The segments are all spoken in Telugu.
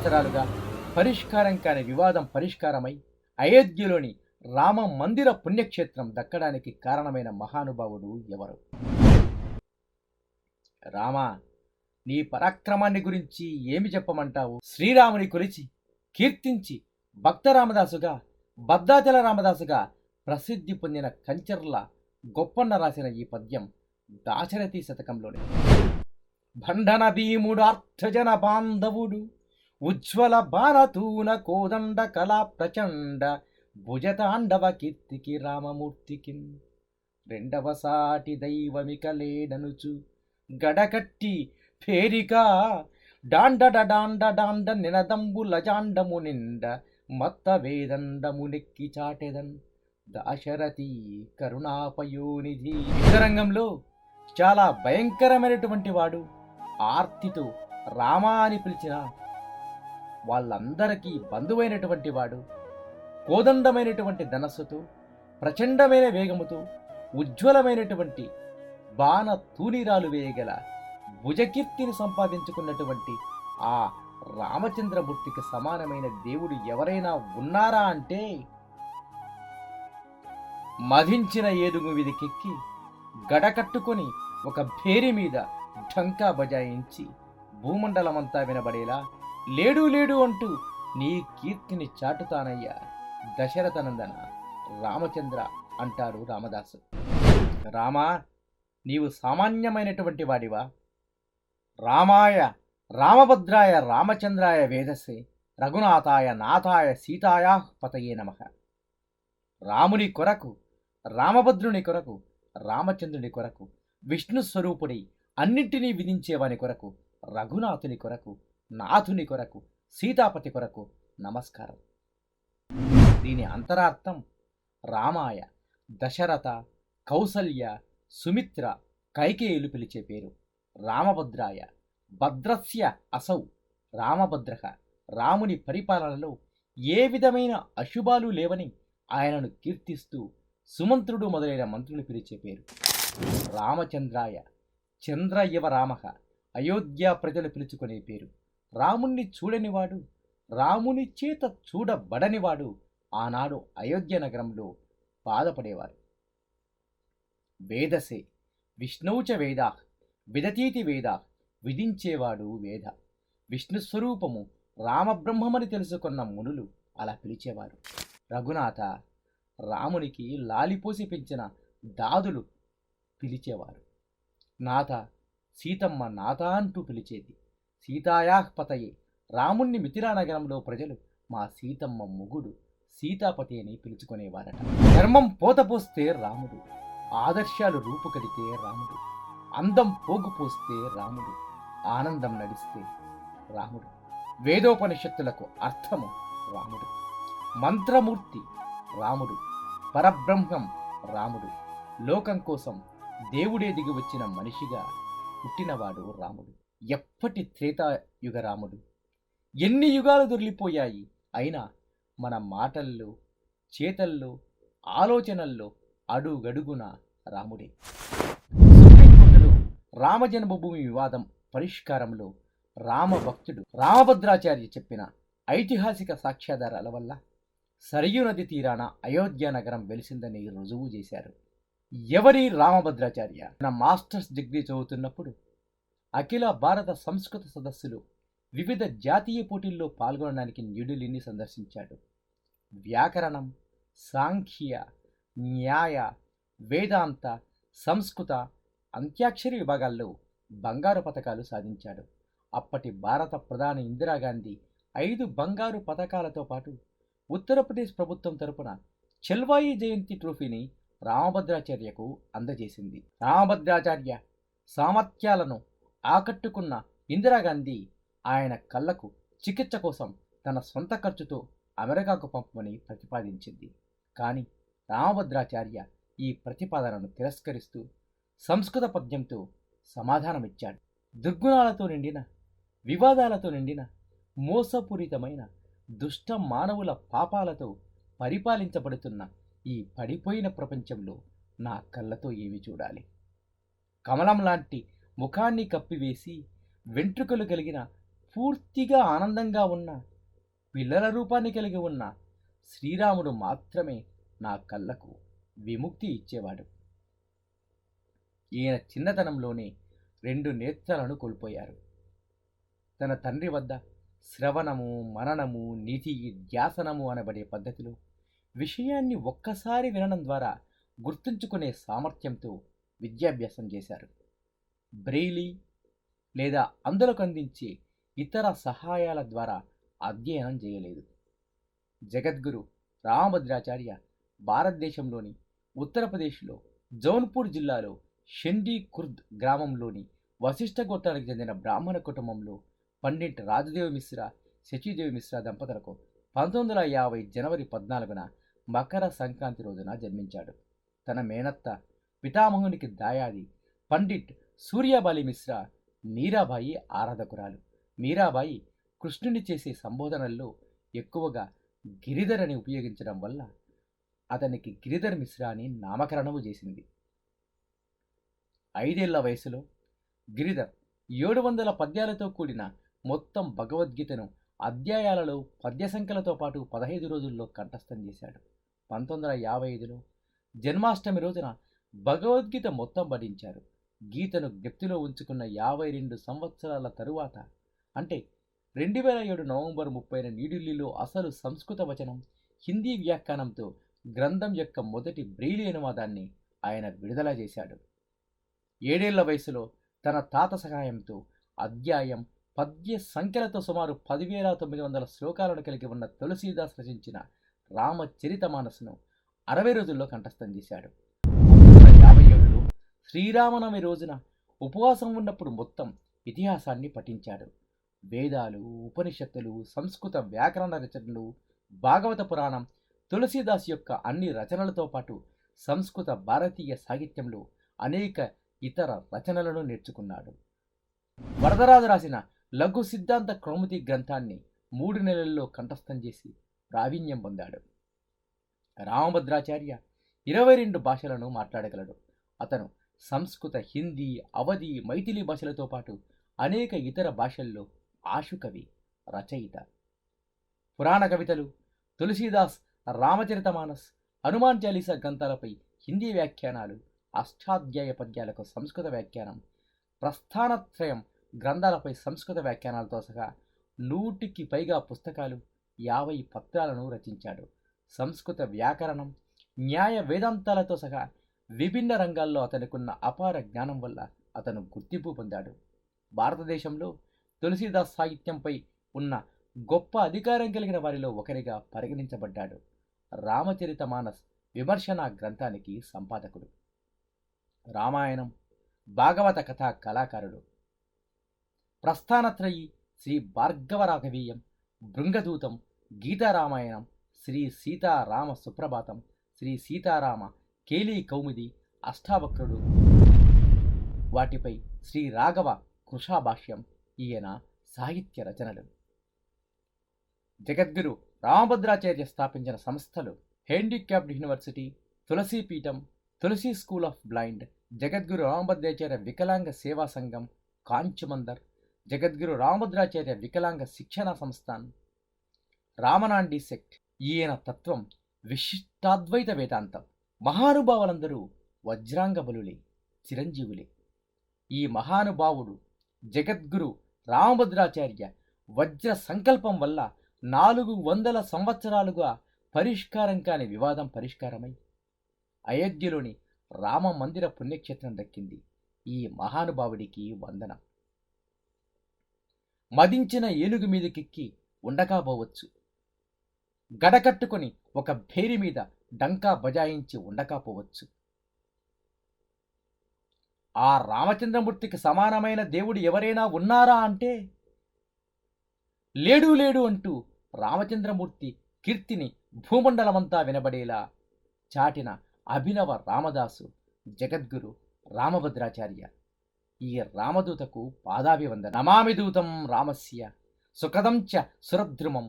సంవత్సరాలుగా పరిష్కారం కాని వివాదం పరిష్కారమై అయోధ్యలోని రామ మందిర పుణ్యక్షేత్రం దక్కడానికి కారణమైన మహానుభావుడు ఎవరు? రామా, నీ పరాక్రమాన్ని గురించి ఏమి చెప్పమంటావు? శ్రీరాముని కొలిచి కీర్తించి భక్త రామదాసుగా, భద్రాచల రామదాసుగా ప్రసిద్ధి పొందిన కంచర్ల గొప్పన్న రాసిన ఈ పద్యం దాశరథి శతకంలోని. భండన భీముడు అర్థజన బాంధవుడు, ఉజ్వల బాణతూన కోదండ కళా ప్రచండ, భుజతాండవ కీర్తికి రామమూర్తికి రెండవ సాటి దైవమిక లేడనుచు, గడకట్టి పేరిక డాండ డాండ డాండ నినదంబుల జాండము నిండ మత్త వేదండము నెక్కి చాటెదన్ దాశరథి కరుణాపయోనిధి. యుద్ధరంగంలో చాలా భయంకరమైనటువంటి వాడు. ఆర్తితో రామా అని పిలిచిన వాళ్ళందరికీ బంధువైనటువంటి వాడు. కోదండమైనటువంటి ధనస్సుతో, ప్రచండమైన వేగముతో, ఉజ్వలమైనటువంటి బాణ తూనిరాలు వేయగల భుజకీర్తిని సంపాదించుకున్నటువంటి ఆ రామచంద్రమూర్తికి సమానమైన దేవుడు ఎవరైనా ఉన్నారా అంటే, మధించిన ఏదుగు విధికెక్కి గడకట్టుకొని ఒక భేరి మీద ఢంకా బజాయించి భూమండలమంతా వినబడేలా లేడు లేడు అంటూ నీ కీర్తిని చాటుతానయ్యా దశరథనందన రామచంద్ర అంటాడు రామదాసు. రామా, నీవు సామాన్యమైనటువంటి వాడివా? రామాయ రామభద్రాయ రామచంద్రాయ వేదసే రఘునాథాయ నాథాయ సీతాయా పతయే నమః. రాముని కొరకు, రామభద్రుని కొరకు, రామచంద్రుని కొరకు, విష్ణు స్వరూపుడి అన్నింటినీ విధించేవాని కొరకు, రఘునాథుని కొరకు, నాథుని కొరకు, సీతాపతి కొరకు నమస్కారం. దీని అంతరార్థం రామాయ దశరథ, కౌసల్య, సుమిత్ర, కైకేయులు పిలిచే పేరు. రామభద్రాయ భద్రస్య అసౌ రామభద్రః. రాముని పరిపాలనలో ఏ విధమైన అశుభాలు లేవని ఆయనను కీర్తిస్తూ సుమంత్రుడు మొదలైన మంత్రులు పిలిచే పేరు. రామచంద్రాయ చంద్ర ఇవ రామః. అయోధ్య ప్రజలు పిలుచుకునే పేరు. రాముణ్ణి చూడనివాడు, రాముని చేత చూడబడనివాడు ఆనాడు అయోధ్య నగరంలో బాధపడేవారు. వేదసే విష్ణుచ వేదా విదతీతి వేద. విధించేవాడు వేద. విష్ణుస్వరూపము రామబ్రహ్మమని తెలుసుకున్న మునులు అలా పిలిచేవారు. రఘునాథ, రామునికి లాలిపోసి పెంచిన దాదులు పిలిచేవారు. నాథ, సీతమ్మ నాథ అంటూ పిలిచేది. సీతాయాపతయే, రాముణ్ణి మిథిలా నగరంలో ప్రజలు మా సీతమ్మ మొగుడు సీతాపతి అని పిలుచుకునేవారట. ధర్మం పోతపోస్తే రాముడు, ఆదర్శాలు రూపుకడితే రాముడు, అందం పోగుపోస్తే రాముడు, ఆనందం నడిస్తే రాముడు, వేదోపనిషత్తులకు అర్థము రాముడు, మంత్రమూర్తి రాముడు, పరబ్రహ్మం రాముడు, లోకం కోసం దేవుడే దిగి వచ్చిన మనిషిగా పుట్టినవాడు రాముడు. ఎప్పటి త్రేతాయుగ రాముడు. ఎన్ని యుగాలు దొర్లిపోయాయి, అయినా మన మాటల్లో, చేతల్లో, ఆలోచనల్లో అడుగడుగున రాముడే. సుప్రీంకోర్టులో రామజన్మభూమి వివాదం పరిష్కారంలో రామభక్తుడు రామభద్రాచార్య చెప్పిన ఐతిహాసిక సాక్ష్యాధారాల వల్ల సరయూ నది తీరాన అయోధ్య నగరం వెలిసిందని రుజువు చేశారు. ఎవరి రామభద్రాచార్య? తన మాస్టర్స్ డిగ్రీ చదువుతున్నప్పుడు అఖిల భారత సంస్కృత సదస్సులో వివిధ జాతీయ పోటీల్లో పాల్గొనడానికి న్యూఢిల్లీని సందర్శించాడు. వ్యాకరణం, సాంఖ్య, న్యాయ, వేదాంత, సంస్కృత, అంత్యాక్షరి విభాగాల్లో బంగారు పతకాలు సాధించాడు. అప్పటి భారత ప్రధాని ఇందిరాగాంధీ 5 బంగారు పతకాలతో పాటు ఉత్తరప్రదేశ్ ప్రభుత్వం తరపున చెల్వాయి జయంతి ట్రోఫీని రామభద్రాచార్యకు అందజేసింది. రామభద్రాచార్య సామర్థ్యాలను ఆకట్టుకున్న ఇందిరాగాంధీ ఆయన కళ్ళకు చికిత్స కోసం తన సొంత ఖర్చుతో అమెరికాకు పంపమని ప్రతిపాదించింది. కానీ రామభద్రాచార్య ఈ ప్రతిపాదనను తిరస్కరిస్తూ సంస్కృత పద్యంతో సమాధానమిచ్చాడు. దుర్గుణాలతో నిండిన, వివాదాలతో నిండిన, మోసపూరితమైన దుష్ట మానవుల పాపాలతో పరిపాలించబడుతున్న ఈ పడిపోయిన ప్రపంచంలో నా కళ్ళతో ఏమి చూడాలి? కమలం లాంటి ముఖాన్ని కప్పివేసి వెంట్రుకలు కలిగిన పూర్తిగా ఆనందంగా ఉన్న పిల్లల రూపాన్ని కలిగి ఉన్న శ్రీరాముడు మాత్రమే నా కళ్ళకు విముక్తి ఇచ్చేవాడు. ఈయన చిన్నతనంలోనే 2 నేత్రాలను కోల్పోయారు. తన తండ్రి వద్ద శ్రవణము, మననము, నీతి, ధ్యాసనము అనబడే పద్ధతిలో విషయాన్ని ఒక్కసారి వినడం ద్వారా గుర్తుంచుకునే సామర్థ్యంతో విద్యాభ్యాసం చేశారు. బ్రెయిలీ లేదా అందులకు అందించే ఇతర సహాయాల ద్వారా అధ్యయనం చేయలేదు. జగద్గురు రామభద్రాచార్య భారతదేశంలోని ఉత్తరప్రదేశ్లో జౌన్పూర్ జిల్లాలో షెండీ ఖుర్ద్ గ్రామంలోని వశిష్ఠ గోత్రానికి చెందిన బ్రాహ్మణ కుటుంబంలో పండిట్ రాజదేవ్ మిశ్రా, శశిదేవ్ మిశ్రా దంపతులకు 1950 జనవరి 14న మకర సంక్రాంతి రోజున జన్మించాడు. తన మేనత్త పితామహునికి దాయాది పండిట్ సూర్యాబాలి మిశ్రా మీరాబాయి ఆరాధకురాలు. మీరాబాయి కృష్ణుని చేసే సంబోధనల్లో ఎక్కువగా గిరిధర్ అని ఉపయోగించడం వల్ల అతనికి గిరిధర్ మిశ్రా అని నామకరణము చేసింది. 5 ఏళ్ల వయసులో గిరిధర్ 700 పద్యాలతో కూడిన మొత్తం భగవద్గీతను అధ్యాయాలలో పద్య సంఖ్యలతో పాటు 15 రోజుల్లో కంఠస్థం చేశాడు. 1955లో జన్మాష్టమి రోజున భగవద్గీత మొత్తం పఠించారు. గీతను జ్ఞప్తిలో ఉంచుకున్న 52 సంవత్సరాల తరువాత అంటే 2007 నవంబర్ 30న న్యూఢిల్లీలో అసలు సంస్కృత వచనం, హిందీ వ్యాఖ్యానంతో గ్రంథం యొక్క మొదటి బ్రెయిలీ అనువాదాన్ని ఆయన విడుదల చేశాడు. 7 ఏళ్ల వయసులో తన తాత సహాయంతో అధ్యాయం, పద్య సంఖ్యలతో సుమారు 10,900 శ్లోకాలను కలిగి ఉన్న తులసీదాస్ రచించిన రామచరితమానస్ను 60 రోజుల్లో కంఠస్థం చేశాడు. 1957లో శ్రీరామనవమి రోజున ఉపవాసం ఉన్నప్పుడు మొత్తం ఇతిహాసాన్ని పఠించాడు. వేదాలు, ఉపనిషత్తులు, సంస్కృత వ్యాకరణ రచనలు, భాగవత పురాణం, తులసీదాస్ యొక్క అన్ని రచనలతో పాటు సంస్కృత భారతీయ సాహిత్యంలో అనేక ఇతర రచనలను నేర్చుకున్నాడు. వరదరాజు రాసిన లఘు సిద్ధాంత కౌముది గ్రంథాన్ని 3 నెలల్లో కంఠస్థం చేసి ప్రావీణ్యం పొందాడు. రామభద్రాచార్య 22 భాషలను మాట్లాడగలడు. అతను సంస్కృత, హిందీ, అవధి, మైథిలి భాషలతో పాటు అనేక ఇతర భాషల్లో ఆశుకవి, రచయిత. పురాణ కవితలు, తులసీదాస్ రామచరితమానస్, హనుమాన్ చాలీసా గ్రంథాలపై హిందీ వ్యాఖ్యానాలు, అష్టాధ్యాయ పద్యాలకు సంస్కృత వ్యాఖ్యానం, ప్రస్థానత్రయం గ్రంథాలపై సంస్కృత వ్యాఖ్యానాలతో సహా 100కి పైగా పుస్తకాలు, 50 పత్రాలను రచించాడు. సంస్కృత వ్యాకరణం, న్యాయ వేదాంతాలతో సహా విభిన్న రంగాల్లో అతనికున్న అపార జ్ఞానం వల్ల అతను గుర్తింపు పొందాడు. భారతదేశంలో తులసీదాస్ సాహిత్యంపై ఉన్న గొప్ప అధికారం కలిగిన వారిలో ఒకరిగా పరిగణించబడ్డాడు. రామచరితమానస్ విమర్శన గ్రంథానికి సంపాదకుడు. రామాయణం, భాగవత కథా కళాకారుడు. ప్రస్థానత్రయి శ్రీ భార్గవరాఘవీయం, భృంగదూతం, గీతారామాయణం, శ్రీ సీతారామ సుప్రభాతం, శ్రీ సీతారామ కేలీ కౌముది, అష్టావక్రుడు, వాటిపై శ్రీ రాఘవ కృషాభాష్యం ఈయన సాహిత్య రచనలు. జగద్గురు రామభద్రాచార్య స్థాపించిన సంస్థలు handicapped university, Tulsi Peetham, Tulsi school of blind, Jagadguru Rambhadracharya Vikalanga Seva Sangham, కాంచమందర్, జగద్గురు రామభద్రాచార్య వికలాంగ శిక్షణ సంస్థాన్, రామనాండి సెక్ట్. ఈయన తత్వం విశిష్టాద్వైత వేదాంతం. మహానుభావులందరూ వజ్రాంగ బలులే, చిరంజీవులే. ఈ మహానుభావుడు జగద్గురు రామభద్రాచార్య వజ్ర సంకల్పం వల్ల 400 సంవత్సరాలుగా పరిష్కారం కాని వివాదం పరిష్కారమై అయోధ్యలోని రామ మందిర పుణ్యక్షేత్రం దక్కింది. ఈ మహానుభావుడికి వందనం. మదించిన ఏనుగు మీదకెక్కి ఉండకపోవచ్చు, గడకట్టుకొని ఒక భేరి మీద డంకా బజాయించి ఉండకపోవచ్చు. ఆ రామచంద్రమూర్తికి సమానమైన దేవుడు ఎవరైనా ఉన్నారా అంటే లేడు లేడు అంటూ రామచంద్రమూర్తి కీర్తిని భూమండలమంతా వినబడేలా చాటిన అభినవ రామదాసు జగద్గురు రామభద్రాచార్య. ఈ రామదూతకు పాదాభివందన. నమామి దూతం రామస్య సుఖదం చ సురద్రుమం,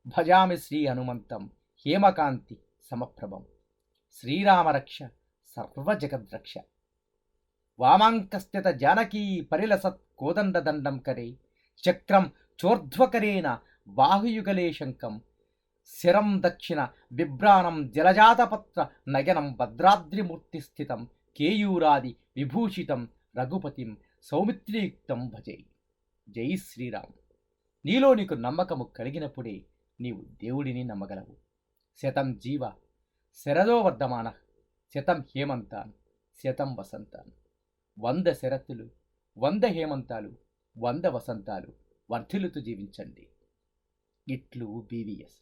భజామి శ్రీ హనుమంతం హేమకాంతి సమప్రభం. శ్రీరామరక్ష సర్వజగద్రక్ష. వామాంకస్థిత జానకీ పరిలసత్ కోదండ దండం కరే, చక్రం చోర్ధ్వకరేణ బాహుయుగలే శంకం శిరం దక్షిణ బిభ్రాణం జలజాతపత్ర నయనం భద్రాద్రిమూర్తి స్థితం కేయూరాది విభూషితం రఘుపతిం సౌమిత్రియుక్తం భజై. జై శ్రీరామ్. నీలో నీకు నమ్మకము కలిగినప్పుడే నీవు దేవుడిని నమ్మగలవు. శతం జీవ శరదో వర్ధమాన శతం హేమంతాన్ శతం వసంతాన్. 100 శరత్తులు 100 హేమంతాలు 100 వసంతాలు వర్ధిల్లుతూ జీవించండి. ఇట్లు బీవీఎస్.